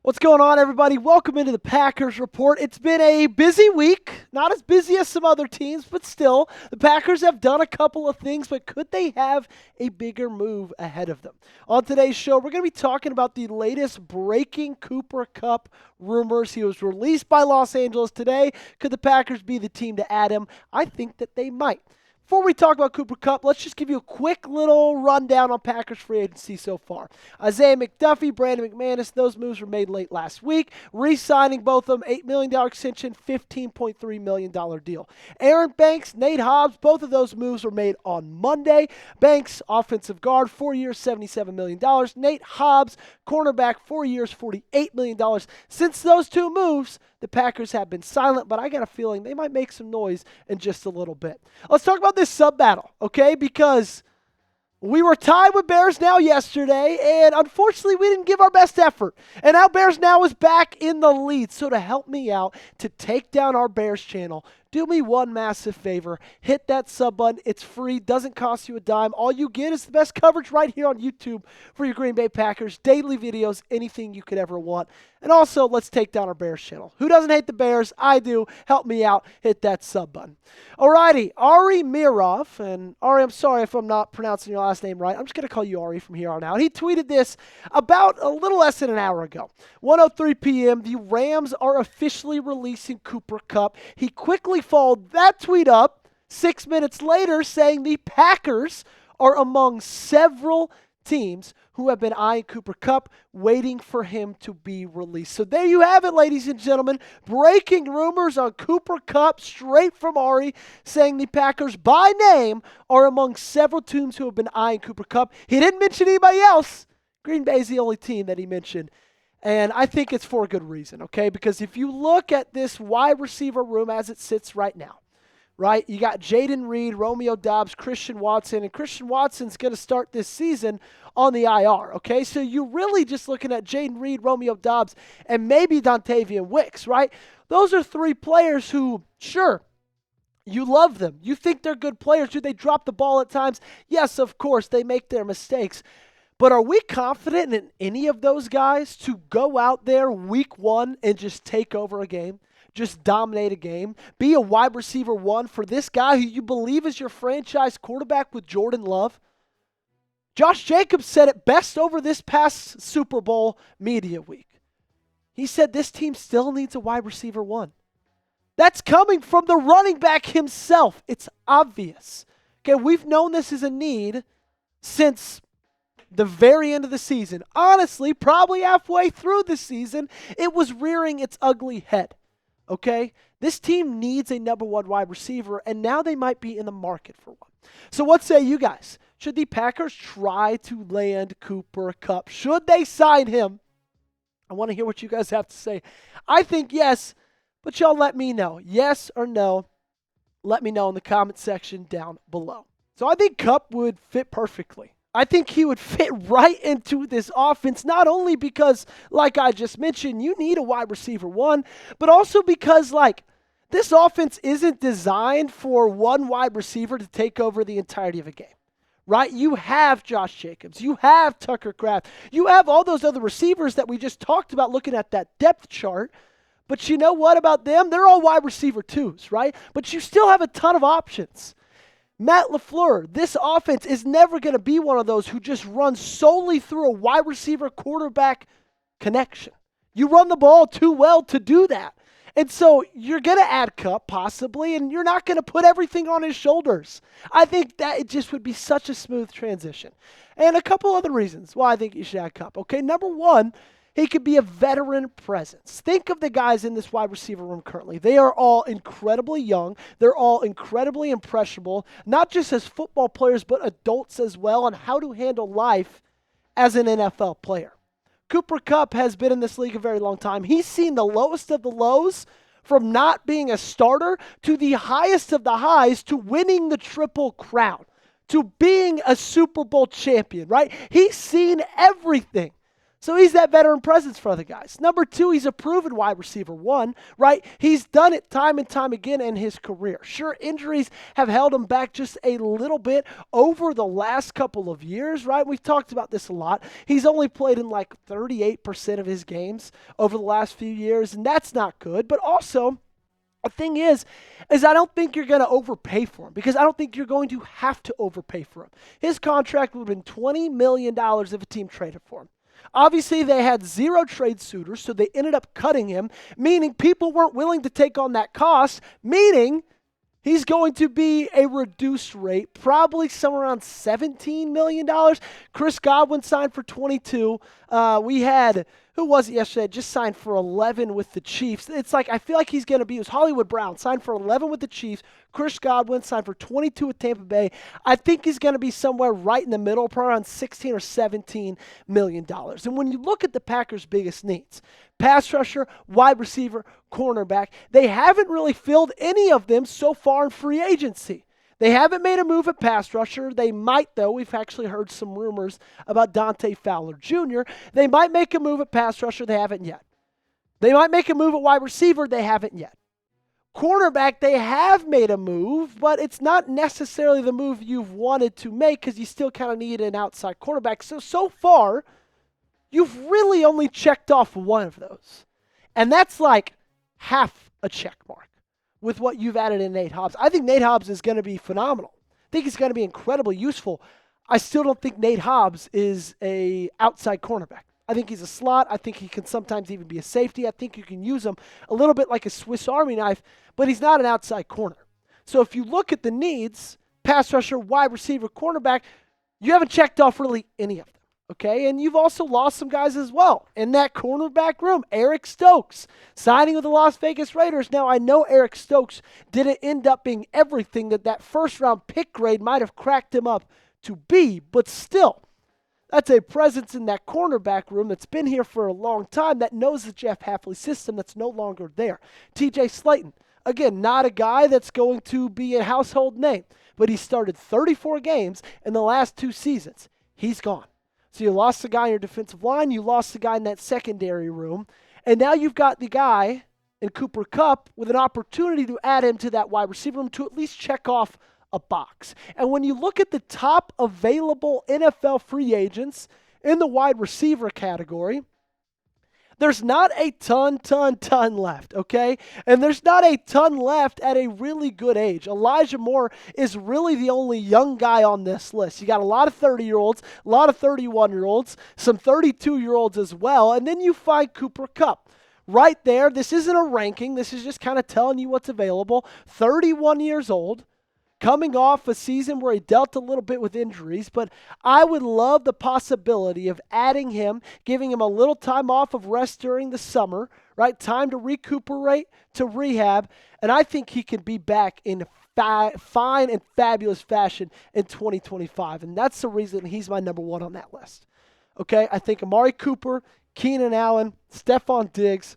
What's going on, everybody? Welcome into the Packers Report. It's been a busy week, not as busy as some other teams, but still, the Packers have done a couple of things, but could they have a bigger move ahead of them? On today's show, we're going to be talking about the latest breaking Cooper Kupp rumors. He was released by Los Angeles today. Could the Packers be the team to add him? I think that they might. Before we talk about Cooper Kupp, let's just give you a quick little rundown on Packers free agency so far. Isaiah McDuffie, Brandon McManus, those moves were made late last week. Re-signing both of them, $8 million extension, $15.3 million deal. Aaron Banks, Nate Hobbs, both of those moves were made on Monday. Banks, offensive guard, 4 years, $77 million. Nate Hobbs, cornerback, 4 years, $48 million. Since those two moves, the Packers have been silent, but I got a feeling they might make some noise in just a little bit. Let's talk about this sub battle, okay? Because we were tied with Bears Now yesterday, and unfortunately we didn't give our best effort. And now Bears Now is back in the lead. So to help me out to take down our Bears channel, do me one massive favor. Hit that sub button. It's free. Doesn't cost you a dime. All you get is the best coverage right here on YouTube for your Green Bay Packers. Daily videos, anything you could ever want. And also, let's take down our Bears channel. Who doesn't hate the Bears? I do. Help me out. Hit that sub button. Alrighty, Ari Mirov. And Ari, I'm sorry if I'm not pronouncing your last name right. I'm just going to call you Ari from here on out. He tweeted this about a little less than an hour ago. 1:03 p.m., the Rams are officially releasing Cooper Kupp. He quickly followed that tweet up 6 minutes later saying the Packers are among several teams who have been eyeing Cooper Kupp, waiting for him to be released. So there you have it, ladies and gentlemen. Breaking rumors on Cooper Kupp straight from Ari saying the Packers by name are among several teams who have been eyeing Cooper Kupp. He didn't mention anybody else. Green Bay is the only team that he mentioned. And I think it's for a good reason, okay? Because if you look at this wide receiver room as it sits right now, right? You got Jaden Reed, Romeo Doubs, Christian Watson, and Christian Watson's going to start this season on the IR, okay? So you're really just looking at Jaden Reed, Romeo Doubs, and maybe Dontavian Wicks, right? Those are three players who, sure, you love them. You think they're good players. Do they drop the ball at times? Yes, of course, they make their mistakes. But are we confident in any of those guys to go out there week one and just take over a game? Just dominate a game? Be a wide receiver one for this guy who you believe is your franchise quarterback with Jordan Love? Josh Jacobs said it best over this past Super Bowl media week. He said this team still needs a wide receiver one. That's coming from the running back himself. It's obvious. Okay, we've known this is a need since the very end of the season. Honestly, probably halfway through the season, it was rearing its ugly head. Okay? This team needs a number one wide receiver, and now they might be in the market for one. So what say you guys? Should the Packers try to land Cooper Kupp? Should they sign him? I want to hear what you guys have to say. I think yes, but y'all let me know. Yes or no? Let me know in the comment section down below. So I think Kupp would fit perfectly. I think he would fit right into this offense, not only because, like I just mentioned, you need a wide receiver one, but also because, this offense isn't designed for one wide receiver to take over the entirety of a game, right? You have Josh Jacobs. You have Tucker Kraft. You have all those other receivers that we just talked about looking at that depth chart. But you know what about them? They're all wide receiver twos, right? But you still have a ton of options. Matt LaFleur, this offense is never going to be one of those who just runs solely through a wide receiver quarterback connection. You run the ball too well to do that. And so you're going to add Kupp possibly, and you're not going to put everything on his shoulders. I think that it just would be such a smooth transition. And a couple other reasons why I think you should add Kupp. Okay, number one, he could be a veteran presence. Think of the guys in this wide receiver room currently. They are all incredibly young. They're all incredibly impressionable, not just as football players, but adults as well, on how to handle life as an NFL player. Cooper Kupp has been in this league a very long time. He's seen the lowest of the lows, from not being a starter to the highest of the highs, to winning the Triple Crown, to being a Super Bowl champion, right? He's seen everything. So he's that veteran presence for other guys. Number two, he's a proven wide receiver one, right? He's done it time and time again in his career. Sure, injuries have held him back just a little bit over the last couple of years, right? We've talked about this a lot. He's only played in like 38% of his games over the last few years, and that's not good. But also, the thing is I don't think you're going to overpay for him because I don't think you're going to have to overpay for him. His contract would have been $20 million if a team traded for him. Obviously, they had zero trade suitors, so they ended up cutting him, meaning people weren't willing to take on that cost, meaning he's going to be a reduced rate, probably somewhere around $17 million. Chris Godwin signed for 22. We had, who was it yesterday? Just signed for 11 with the Chiefs. It's like, I feel like he's going to be, it was Hollywood Brown, signed for 11 with the Chiefs. Chris Godwin signed for 22 with Tampa Bay. I think he's going to be somewhere right in the middle, probably around $16 or $17 million. And when you look at the Packers' biggest needs, pass rusher, wide receiver, cornerback, they haven't really filled any of them so far in free agency. They haven't made a move at pass rusher. They might, though. We've actually heard some rumors about Dante Fowler Jr. They might make a move at pass rusher. They haven't yet. They might make a move at wide receiver. They haven't yet. Cornerback, they have made a move, but it's not necessarily the move you've wanted to make because you still kind of need an outside cornerback. So far, you've really only checked off one of those. And that's like half a check mark with what you've added in Nate Hobbs. I think Nate Hobbs is going to be phenomenal. I think he's going to be incredibly useful. I still don't think Nate Hobbs is a outside cornerback. I think he's a slot. I think he can sometimes even be a safety. I think you can use him a little bit like a Swiss Army knife, but he's not an outside corner. So if you look at the needs, pass rusher, wide receiver, cornerback, you haven't checked off really any of them. Okay, and you've also lost some guys as well in that cornerback room. Eric Stokes signing with the Las Vegas Raiders. Now, I know Eric Stokes didn't end up being everything that first-round pick grade might have cracked him up to be, but still, that's a presence in that cornerback room that's been here for a long time that knows the Jeff Hafley system that's no longer there. TJ Slayton, again, not a guy that's going to be a household name, but he started 34 games in the last 2 seasons. He's gone. So you lost the guy in your defensive line, you lost the guy in that secondary room, and now you've got the guy in Cooper Kupp with an opportunity to add him to that wide receiver room to at least check off a box. And when you look at the top available NFL free agents in the wide receiver category, there's not a ton left, okay? And there's not a ton left at a really good age. Elijah Moore is really the only young guy on this list. You got a lot of 30-year-olds, a lot of 31-year-olds, some 32-year-olds as well, and then you find Cooper Kupp. Right there, this isn't a ranking. This is just kind of telling you what's available. 31 years old. Coming off a season where he dealt a little bit with injuries, but I would love the possibility of adding him, giving him a little time off of rest during the summer, right? Time to recuperate, to rehab, and I think he can be back in fine and fabulous fashion in 2025, and that's the reason he's my number one on that list. Okay, I think Amari Cooper, Keenan Allen, Stephon Diggs,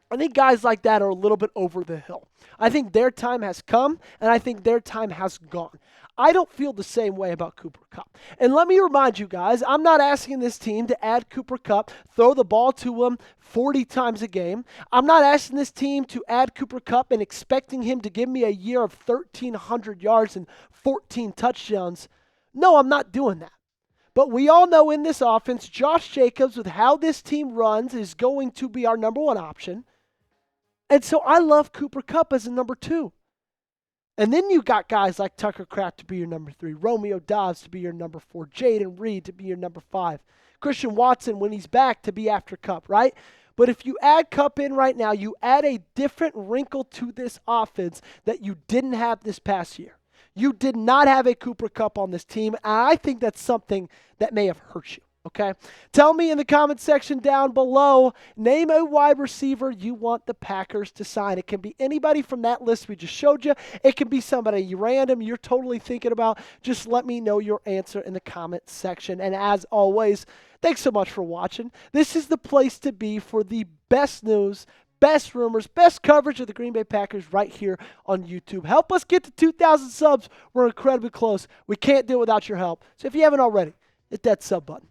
I think guys like that are a little bit over the hill. I think their time has come, and I think their time has gone. I don't feel the same way about Cooper Kupp. And let me remind you guys, I'm not asking this team to add Cooper Kupp, throw the ball to him 40 times a game. I'm not asking this team to add Cooper Kupp and expecting him to give me a year of 1,300 yards and 14 touchdowns. No, I'm not doing that. But we all know in this offense, Josh Jacobs, with how this team runs, is going to be our number one option. And so I love Cooper Kupp as a number 2. And then you got guys like Tucker Kraft to be your number 3, Romeo Doubs to be your number 4, Jaden Reed to be your number 5, Christian Watson when he's back to be after Kupp, right? But if you add Kupp in right now, you add a different wrinkle to this offense that you didn't have this past year. You did not have a Cooper Kupp on this team, and I think that's something that may have hurt you. Okay, tell me in the comment section down below, name a wide receiver you want the Packers to sign. It can be anybody from that list we just showed you. It can be somebody random you're totally thinking about. Just let me know your answer in the comment section. And as always, thanks so much for watching. This is the place to be for the best news, best rumors, best coverage of the Green Bay Packers right here on YouTube. Help us get to 2,000 subs. We're incredibly close. We can't do it without your help. So if you haven't already, hit that sub button.